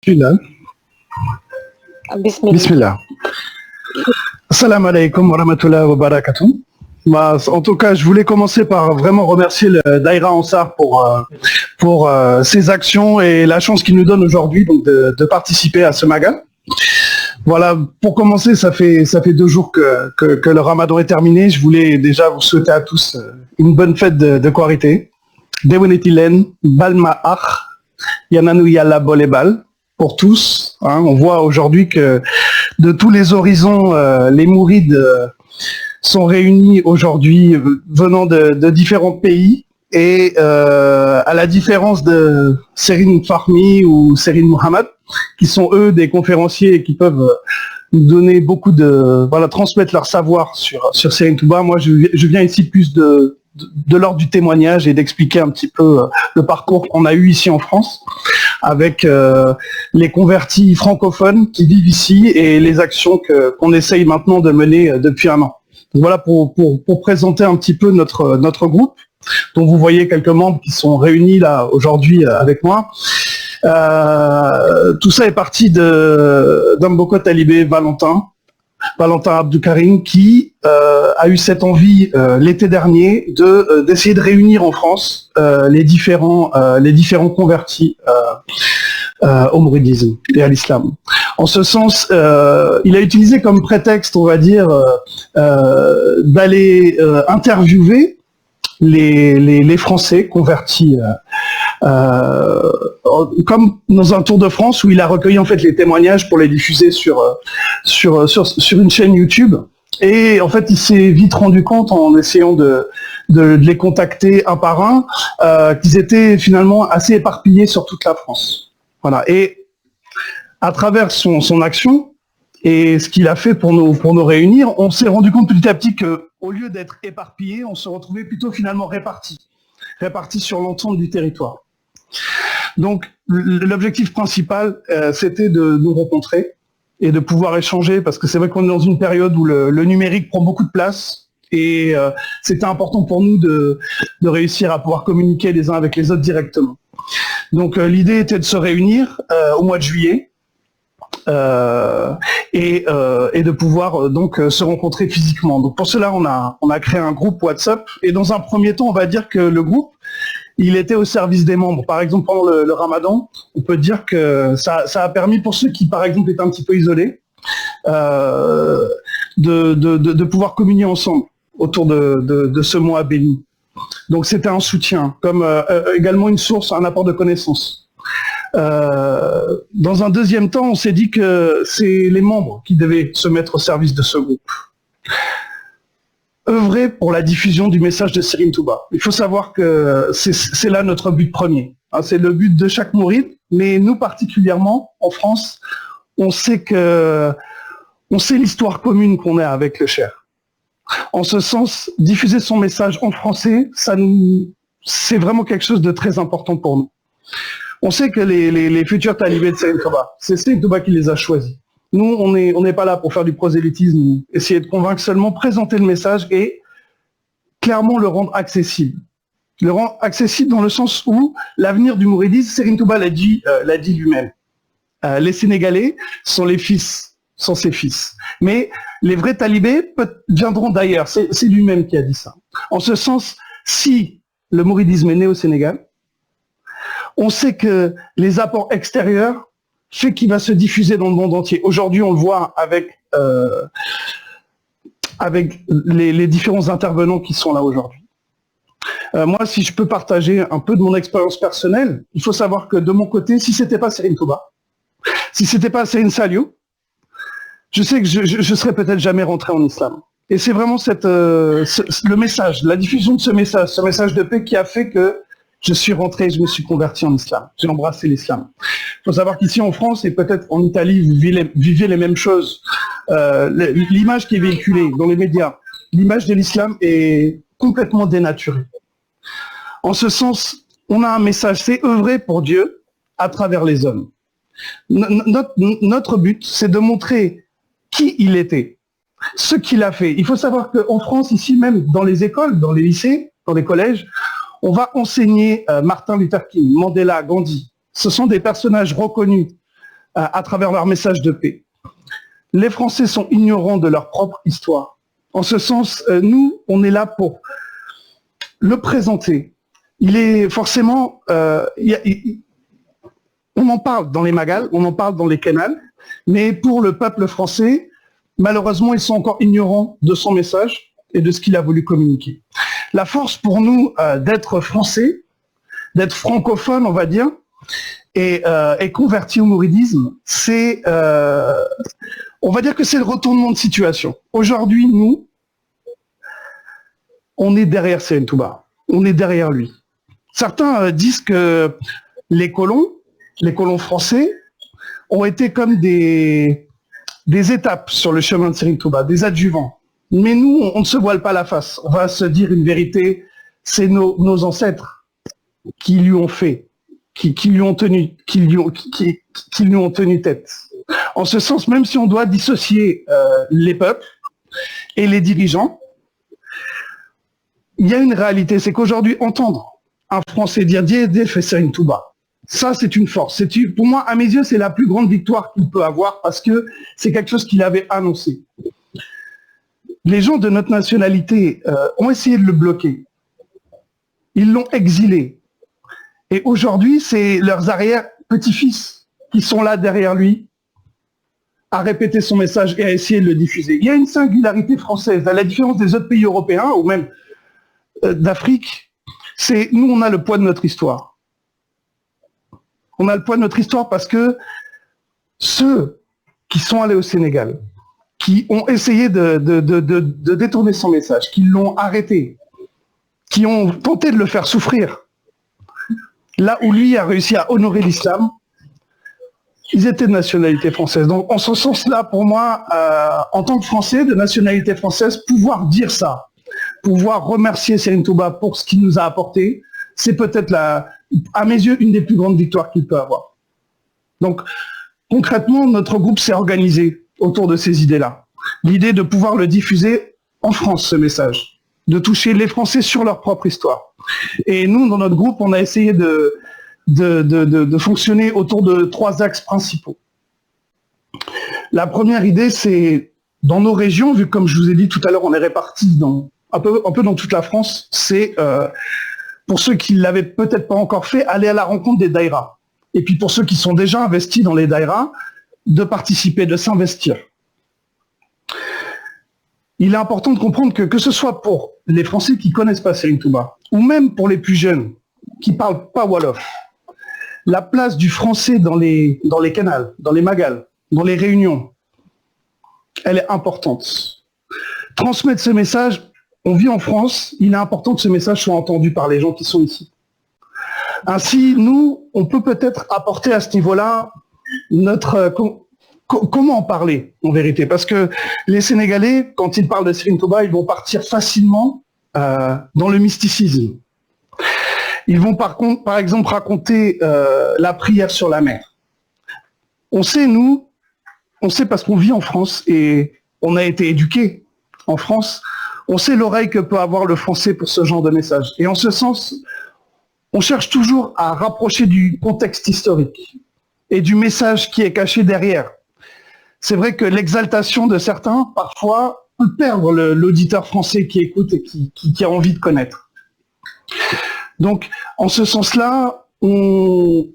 Bismillah. Bismillah. Bismillah. Assalamu alaikum wa rahmatullahi wa barakatuh. En tout cas, je voulais commencer par vraiment remercier le Daïra Ansar pour ses actions et la chance qu'il nous donne aujourd'hui donc de participer à ce magal. Voilà, pour commencer, ça fait 2 jours que le Ramadan est terminé. Je voulais déjà vous souhaiter à tous une bonne fête de Quarité. Dewenetilen, Balma Ach, Yananu Yalla Bolebal, pour tous. Hein, on voit aujourd'hui que de tous les horizons, les mourides sont réunis aujourd'hui venant de différents pays. Et à la différence de Serine Fahmy ou Serine Mohamed, qui sont eux des conférenciers et qui peuvent nous donner beaucoup transmettre leur savoir sur Serine Touba, moi je viens ici plus de l'ordre du témoignage et d'expliquer un petit peu le parcours qu'on a eu ici en France avec les convertis francophones qui vivent ici et les actions qu'on essaye maintenant de mener depuis un an. Donc voilà pour présenter un petit peu notre groupe, dont vous voyez quelques membres qui sont réunis là aujourd'hui avec moi. Tout ça est parti d'un Boko Talibé Valentin Abdoukarim qui a eu cette envie l'été dernier d'essayer de réunir en France les différents convertis au mouridisme et à l'islam. En ce sens, il a utilisé comme prétexte, on va dire, d'aller interviewer les Français convertis, comme dans un tour de France où il a recueilli en fait les témoignages pour les diffuser sur une chaîne YouTube. Et en fait, il s'est vite rendu compte en essayant de les contacter un par un qu'ils étaient finalement assez éparpillés sur toute la France. Voilà. Et à travers son action et ce qu'il a fait pour nous réunir, on s'est rendu compte petit à petit qu'au lieu d'être éparpillés, on se retrouvait plutôt finalement répartis sur l'ensemble du territoire. Donc l'objectif principal, c'était de nous rencontrer et de pouvoir échanger, parce que c'est vrai qu'on est dans une période où le numérique prend beaucoup de place, et c'était important pour nous de réussir à pouvoir communiquer les uns avec les autres directement. Donc l'idée était de se réunir au mois de juillet, et de pouvoir donc se rencontrer physiquement. Donc pour cela, on a créé un groupe WhatsApp, et dans un premier temps, on va dire que le groupe, il était au service des membres. Par exemple, pendant le Ramadan, on peut dire que ça a permis pour ceux qui, par exemple, étaient un petit peu isolés, de pouvoir communier ensemble autour de ce mois béni. Donc c'était un soutien, comme également une source, un apport de connaissances. Dans un deuxième temps, on s'est dit que c'est les membres qui devaient se mettre au service de ce groupe. Œuvrer pour la diffusion du message de Serine Touba. Il faut savoir que c'est là notre but premier. Hein, c'est le but de chaque mouride, mais nous particulièrement, en France, on sait l'histoire commune qu'on a avec le Cher. En ce sens, diffuser son message en français, c'est vraiment quelque chose de très important pour nous. On sait que les futurs talibés de Serine Touba, c'est Serine Touba qui les a choisis. Nous, on n'est pas là pour faire du prosélytisme, essayer de convaincre, seulement présenter le message et clairement le rendre accessible. Le rendre accessible dans le sens où l'avenir du mouridisme, Serine Touba l'a dit lui-même. Les Sénégalais sont ses fils. Mais les vrais talibés viendront d'ailleurs. C'est lui-même qui a dit ça. En ce sens, si le mouridisme est né au Sénégal, on sait que les apports extérieurs fait qu'il va se diffuser dans le monde entier. Aujourd'hui, on le voit avec les différents intervenants qui sont là aujourd'hui. Moi, si je peux partager un peu de mon expérience personnelle, il faut savoir que de mon côté, si c'était pas Serine Touba, si c'était pas Serine Saliou, je sais que je serais peut-être jamais rentré en islam. Et c'est vraiment le message, la diffusion de ce message de paix qui a fait que je suis rentré, je me suis converti en islam. J'ai embrassé l'islam. Il faut savoir qu'ici en France, et peut-être en Italie, vous vivez les mêmes choses. L'image qui est véhiculée dans les médias, l'image de l'islam est complètement dénaturée. En ce sens, on a un message, c'est œuvrer pour Dieu à travers les hommes. Notre but, c'est de montrer qui il était, ce qu'il a fait. Il faut savoir qu'en France, ici même, dans les écoles, dans les lycées, dans les collèges, on va enseigner Martin Luther King, Mandela, Gandhi. Ce sont des personnages reconnus à travers leur message de paix. Les Français sont ignorants de leur propre histoire. En ce sens, nous, on est là pour le présenter. Il est forcément... on en parle dans les magals, on en parle dans les canals, mais pour le peuple français, malheureusement, ils sont encore ignorants de son message et de ce qu'il a voulu communiquer. La force pour nous d'être français, d'être francophone, on va dire, et converti au mouridisme, c'est, on va dire que c'est le retournement de situation. Aujourd'hui, nous, on est derrière Serigne Touba, on est derrière lui. Certains disent que les colons français ont été comme des étapes sur le chemin de Serigne Touba, des adjuvants. Mais nous, on ne se voile pas la face. On va se dire une vérité, c'est nos ancêtres qui lui ont fait, qui lui ont tenu tête. En ce sens, même si on doit dissocier les peuples et les dirigeants, il y a une réalité, c'est qu'aujourd'hui, entendre un Français dire « Dieu fait Serigne Touba », ça, c'est une force. Pour moi, à mes yeux, c'est la plus grande victoire qu'il peut avoir parce que c'est quelque chose qu'il avait annoncé. Les gens de notre nationalité ont essayé de le bloquer. Ils l'ont exilé. Et aujourd'hui, c'est leurs arrière-petits-fils qui sont là derrière lui à répéter son message et à essayer de le diffuser. Il y a une singularité française, à la différence des autres pays européens ou même d'Afrique, c'est nous, on a le poids de notre histoire. On a le poids de notre histoire parce que ceux qui sont allés au Sénégal, qui ont essayé de détourner son message, qui l'ont arrêté, qui ont tenté de le faire souffrir, là où lui a réussi à honorer l'islam, ils étaient de nationalité française. Donc en ce sens-là, pour moi, en tant que Français de nationalité française, pouvoir dire ça, pouvoir remercier Serigne Touba pour ce qu'il nous a apporté, c'est peut-être, à mes yeux, une des plus grandes victoires qu'il peut avoir. Donc, concrètement, notre groupe s'est organisé autour de ces idées-là. L'idée de pouvoir le diffuser en France, ce message, de toucher les Français sur leur propre histoire. Et nous, dans notre groupe, on a essayé de fonctionner autour de 3 axes principaux. La première idée, c'est dans nos régions, vu que comme je vous ai dit tout à l'heure, on est répartis un peu dans toute la France, c'est, pour ceux qui ne l'avaient peut-être pas encore fait, aller à la rencontre des daïras. Et puis pour ceux qui sont déjà investis dans les daïras, de participer, de s'investir. Il est important de comprendre que ce soit pour les Français qui ne connaissent pas Serigne Touba, ou même pour les plus jeunes qui ne parlent pas Wolof, la place du français dans les canals, dans les magals, dans les réunions, elle est importante. Transmettre ce message, on vit en France, il est important que ce message soit entendu par les gens qui sont ici. Ainsi, nous, on peut peut-être apporter à ce niveau-là notre... Comment en parler, en vérité? Parce que les Sénégalais, quand ils parlent de Serigne Touba, ils vont partir facilement dans le mysticisme. Ils vont par exemple raconter la prière sur la mer. On sait, nous, parce qu'on vit en France et on a été éduqués en France, on sait l'oreille que peut avoir le français pour ce genre de message. Et en ce sens, on cherche toujours à rapprocher du contexte historique et du message qui est caché derrière. C'est vrai que l'exaltation de certains, parfois, peut perdre l'auditeur français qui écoute et qui a envie de connaître. Donc, en ce sens-là, on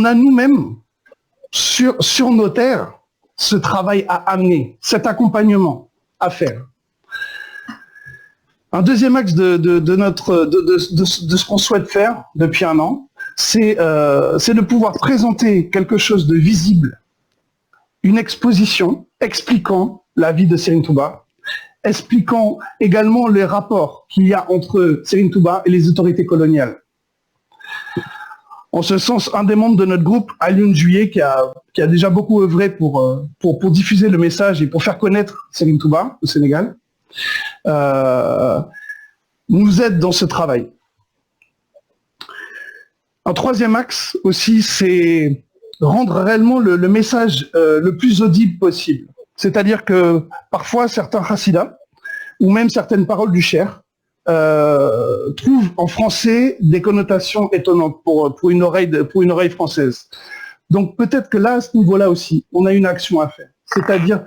a nous-mêmes, sur nos terres, ce travail à amener, cet accompagnement à faire. Un deuxième axe de ce qu'on souhaite faire depuis un an, c'est de pouvoir présenter quelque chose de visible, une exposition expliquant la vie de Serigne Touba, expliquant également les rapports qu'il y a entre Serigne Touba et les autorités coloniales. En ce sens, un des membres de notre groupe, Alioune Juillet, qui a déjà beaucoup œuvré pour diffuser le message et pour faire connaître Serigne Touba au Sénégal, nous aide dans ce travail. Un troisième axe aussi, c'est rendre réellement le message le plus audible possible. C'est-à-dire que parfois certains chassidas, ou même certaines paroles du Cher, trouvent en français des connotations étonnantes pour une oreille française. Donc peut-être que là, à ce niveau-là aussi, on a une action à faire, c'est-à-dire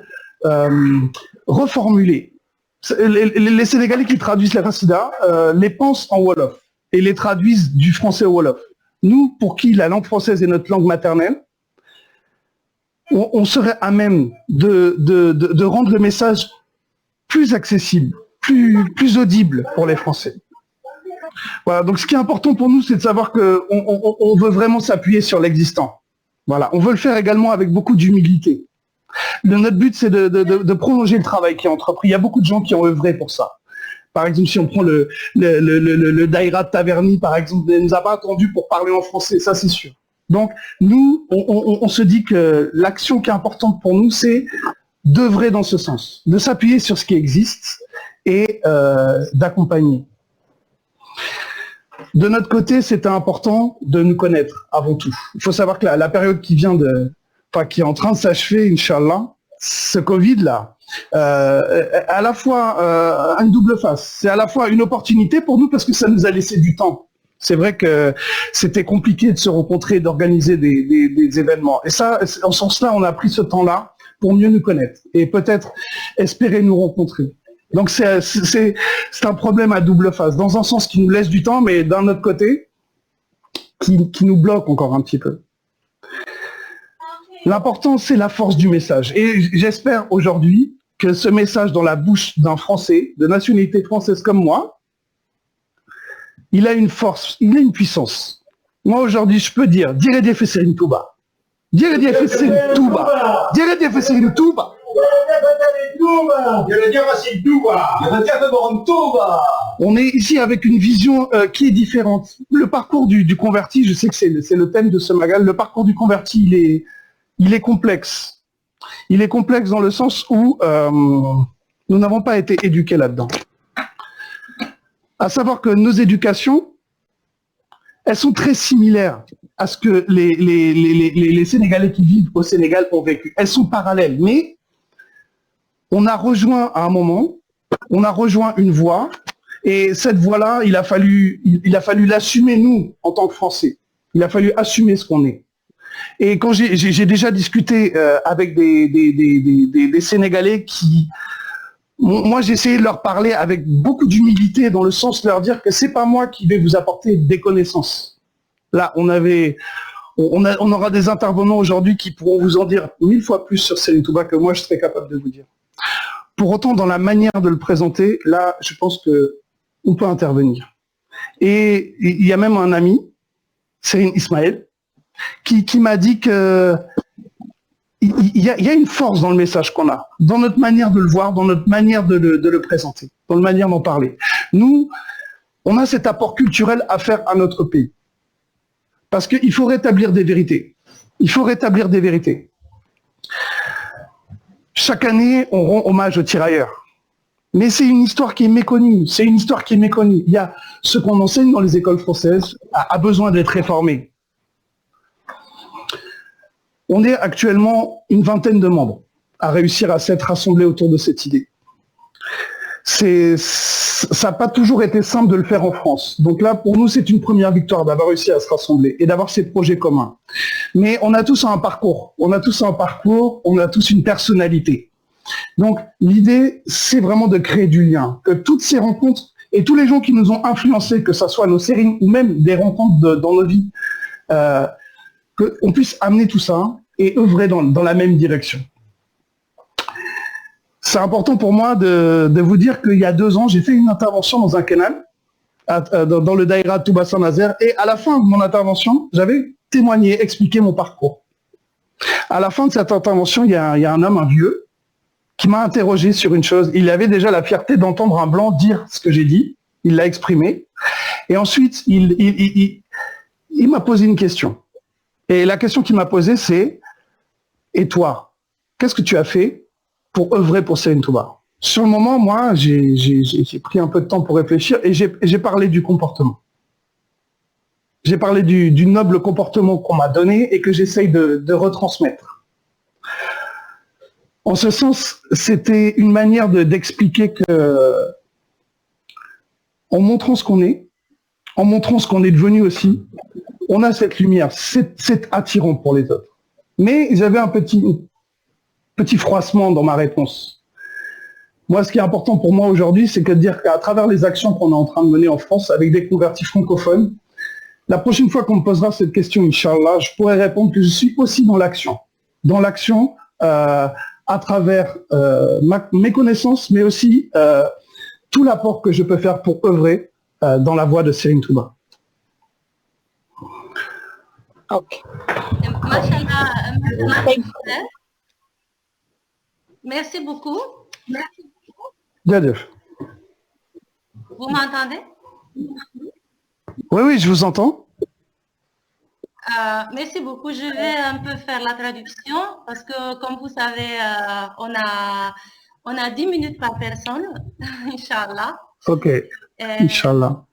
reformuler. Les Sénégalais qui traduisent les Rassida les pensent en Wolof et les traduisent du français au Wolof. Nous, pour qui la langue française est notre langue maternelle, on serait à même de rendre le message plus accessible, plus audible pour les Français. Voilà, donc ce qui est important pour nous, c'est de savoir qu'on veut vraiment s'appuyer sur l'existant. Voilà, on veut le faire également avec beaucoup d'humilité. Notre but, c'est de prolonger le travail qui est entrepris. Il y a beaucoup de gens qui ont œuvré pour ça. Par exemple, si on prend le Daïra de Taverny, par exemple, il ne nous a pas attendu pour parler en français, ça c'est sûr. Donc, nous, on se dit que l'action qui est importante pour nous, c'est d'œuvrer dans ce sens, de s'appuyer sur ce qui existe et d'accompagner. De notre côté, c'était important de nous connaître avant tout. Il faut savoir que la période qui est en train de s'achever, Inch'Allah, ce Covid-là, à la fois une double face. C'est à la fois une opportunité pour nous parce que ça nous a laissé du temps. C'est vrai que c'était compliqué de se rencontrer, d'organiser des événements. Et ça, en ce sens-là, on a pris ce temps-là pour mieux nous connaître et peut-être espérer nous rencontrer. Donc c'est un problème à double face, dans un sens qui nous laisse du temps, mais d'un autre côté, qui nous bloque encore un petit peu. L'important, c'est la force du message. Et j'espère aujourd'hui que ce message dans la bouche d'un Français, de nationalité française comme moi, il a une force, il a une puissance. Moi, aujourd'hui, je peux dire, dire des Fesserine Touba. Dire des Fesserine Touba. Dire des Fesserine Touba. On est ici avec une vision qui est différente. Le parcours du converti, je sais que c'est le thème de ce magal, le parcours du converti, il est complexe. Il est complexe dans le sens où nous n'avons pas été éduqués là-dedans. À savoir que nos éducations, elles sont très similaires à ce que les Sénégalais qui vivent au Sénégal ont vécu. Elles sont parallèles, mais on a rejoint à un moment, on a rejoint une voie, et cette voie-là, il a fallu l'assumer nous, en tant que Français. Il a fallu assumer ce qu'on est. Et quand j'ai déjà discuté avec des Sénégalais qui... Moi, j'ai essayé de leur parler avec beaucoup d'humilité, dans le sens de leur dire que c'est pas moi qui vais vous apporter des connaissances. Là, on aura des intervenants aujourd'hui qui pourront vous en dire 1000 fois plus sur Serigne Touba que moi, je serais capable de vous dire. Pour autant, dans la manière de le présenter, là, je pense qu'on peut intervenir. Et il y a même un ami, Serigne Ismaël, qui m'a dit que il y a une force dans le message qu'on a, dans notre manière de le voir, dans notre manière de le présenter, dans la manière d'en parler. Nous, on a cet apport culturel à faire à notre pays. Parce qu'il faut rétablir des vérités. Il faut rétablir des vérités. Chaque année, on rend hommage aux tirailleurs. Mais c'est une histoire qui est méconnue. C'est une histoire qui est méconnue. Il y a ce qu'on enseigne dans les écoles françaises a besoin d'être réformé. On est actuellement une vingtaine de membres à réussir à s'être rassemblés autour de cette idée. Ça n'a pas toujours été simple de le faire en France. Donc là, pour nous, c'est une première victoire d'avoir réussi à se rassembler et d'avoir ces projets communs. Mais on a tous un parcours, on a tous une personnalité. Donc l'idée, c'est vraiment de créer du lien, que toutes ces rencontres et tous les gens qui nous ont influencés, que ce soit nos séries ou même des rencontres dans nos vies, qu'on puisse amener tout ça et œuvrer dans la même direction. C'est important pour moi de vous dire qu'il y a 2 ans, j'ai fait une intervention dans un canal, dans le Daïra de Touba Saint-Nazaire, et à la fin de mon intervention, j'avais témoigné, expliqué mon parcours. À la fin de cette intervention, il y a un homme, un vieux, qui m'a interrogé sur une chose. Il avait déjà la fierté d'entendre un blanc dire ce que j'ai dit, il l'a exprimé, et ensuite, il m'a posé une question. Et la question qu'il m'a posée, c'est « Et toi, qu'est-ce que tu as fait pour œuvrer pour Serigne Touba ?» Sur le moment, moi, j'ai pris un peu de temps pour réfléchir et j'ai parlé du comportement. J'ai parlé du noble comportement qu'on m'a donné et que j'essaye de retransmettre. En ce sens, c'était une manière d'expliquer que, en montrant ce qu'on est, en montrant ce qu'on est devenu aussi, on a cette lumière, c'est attirant pour les autres. Mais j'avais un petit froissement dans ma réponse. Moi, ce qui est important pour moi aujourd'hui, c'est que de dire qu'à travers les actions qu'on est en train de mener en France avec des convertis francophones, la prochaine fois qu'on me posera cette question, Inch'Allah, je pourrai répondre que je suis aussi dans l'action. Dans l'action, à travers mes connaissances, mais aussi tout l'apport que je peux faire pour œuvrer dans la voie de Serigne Touba. Ok. Merci beaucoup. Vous m'entendez? Oui, je vous entends. Merci beaucoup. Je vais un peu faire la traduction parce que, comme vous savez, on a 10 minutes par personne, Inch'Allah. Ok, Inch'Allah.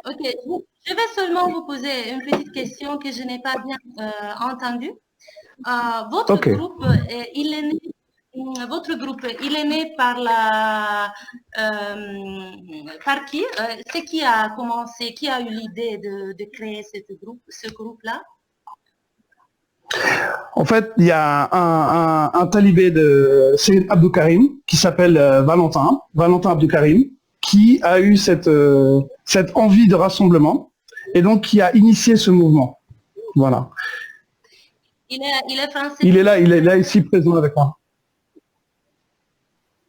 Ok, je vais seulement vous poser une petite question que je n'ai pas bien entendue. Votre groupe, il est né. Votre groupe, il est né par par qui? C'est qui a commencé, qui a eu l'idée de créer ce groupe-là? En fait, il y a un talibé de Seyyed Abdou Karim qui s'appelle Valentin Abdou Karim, qui a eu cette envie de rassemblement et donc qui a initié ce mouvement. Voilà. Il est français? Il est là ici présent avec moi.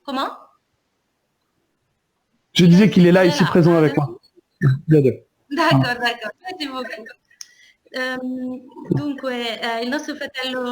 Comment? Je disais qu'il est là ici présent avec moi. D'accord. Merci beaucoup. Dunque, il nostro fratello